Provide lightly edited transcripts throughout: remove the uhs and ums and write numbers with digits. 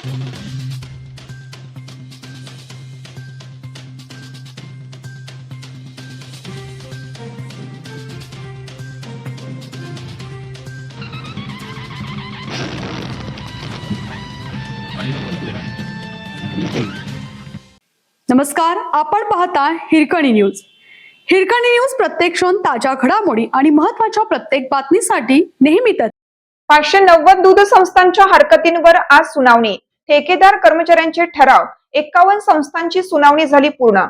नमस्कार, आपण पाहता हिरकणी न्यूज. हिरकणी न्यूज प्रत्येक क्षण ताज्या घडामोडी आणि महत्त्वाच्या प्रत्येक बातमीसाठी नेहमीच 590 दूध संस्थांच्या हरकतींवर आज सुनावणी. ठेकेदार कर्मचाऱ्यांचे ठराव. 51 संस्थांची सुनावणी झाली पूर्ण.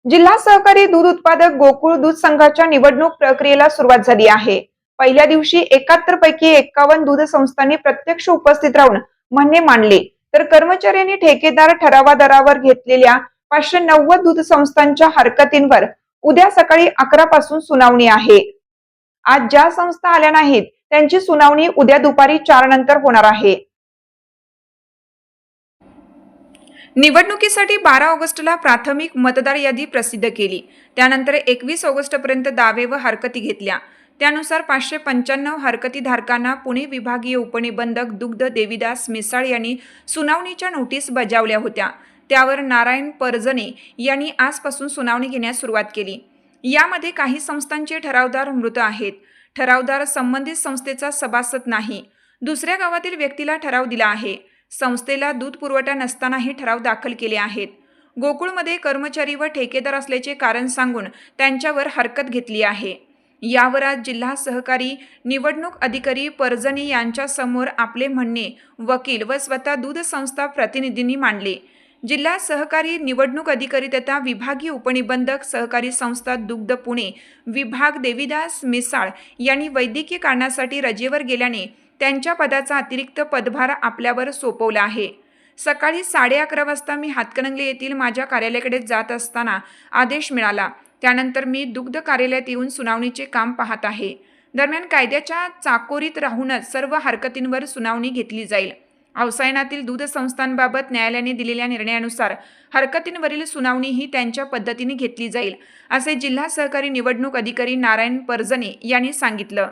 जिल्हा सहकारी दूध उत्पादक गोकुळ दूध संघाच्या निवडणूक प्रक्रियेला सुरुवात झाली आहे. पहिल्या दिवशी 71 पैकी 51 दूध संस्थांनी प्रत्यक्ष उपस्थित राहून म्हणणे मांडले, तर कर्मचाऱ्यांनी ठेकेदार ठरावादारावर घेतलेल्या 590 दूध संस्थांच्या हरकतींवर उद्या सकाळी 11 पासून सुनावणी आहे. आज ज्या संस्था आल्या नाहीत त्यांची सुनावणी उद्या दुपारी 4 नंतर होणार आहे. निवडणुकीसाठी 12 ऑगस्टला प्राथमिक मतदार यादी प्रसिद्ध केली. त्यानंतर 21 ऑगस्टपर्यंत दावे व हरकती घेतल्या. त्यानुसार 595 हरकतीधारकांना पुणे विभागीय उपनिबंधक दुग्ध देविदास मिसाळ यांनी सुनावणीच्या नोटीस बजावल्या होत्या. त्यावर नारायण परजणे यांनी आजपासून सुनावणी घेण्यास सुरुवात केली. यामध्ये काही संस्थांचे ठरावदार मृत आहेत. ठरावदार संबंधित संस्थेचा सभासद नाही. दुसऱ्या गावातील व्यक्तीला ठराव दिला आहे. संस्थेला दूध पुरवठा नसतानाही ठराव दाखल केले आहेत. गोकुळमध्ये कर्मचारी व ठेकेदार असल्याचे कारण सांगून त्यांच्यावर हरकत घेतली आहे. यावर आज जिल्हा सहकारी निवडणूक अधिकारी परजणे यांच्या समोर आपले म्हणणे वकील व स्वतः दूध संस्था प्रतिनिधींनी मांडले. जिल्हा सहकारी निवडणूक अधिकारी तथा विभागीय उपनिबंधक सहकारी संस्था दुग्ध पुणे विभाग देविदास मिसाळ यांनी वैद्यकीय कारणासाठी रजेवर गेल्याने त्यांच्या पदाचा अतिरिक्त पदभार आपल्यावर सोपवला आहे. सकाळी 11:30 वाजता मी हातकणंगले येथील माझ्या कार्यालयाकडे जात असताना आदेश मिळाला. त्यानंतर मी दुग्ध कार्यालयात येऊन सुनावणीचे काम पाहत आहे. दरम्यान कायद्याच्या चाकोरीत राहूनच सर्व हरकतींवर सुनावणी घेतली जाईल. अवसायनातील दूध संस्थांबाबत न्यायालयाने दिलेल्या निर्णयानुसार हरकतींवरील सुनावणीही त्यांच्या पद्धतीने घेतली जाईल, असे जिल्हा सहकारी निवडणूक अधिकारी नारायण परजणे यांनी सांगितलं.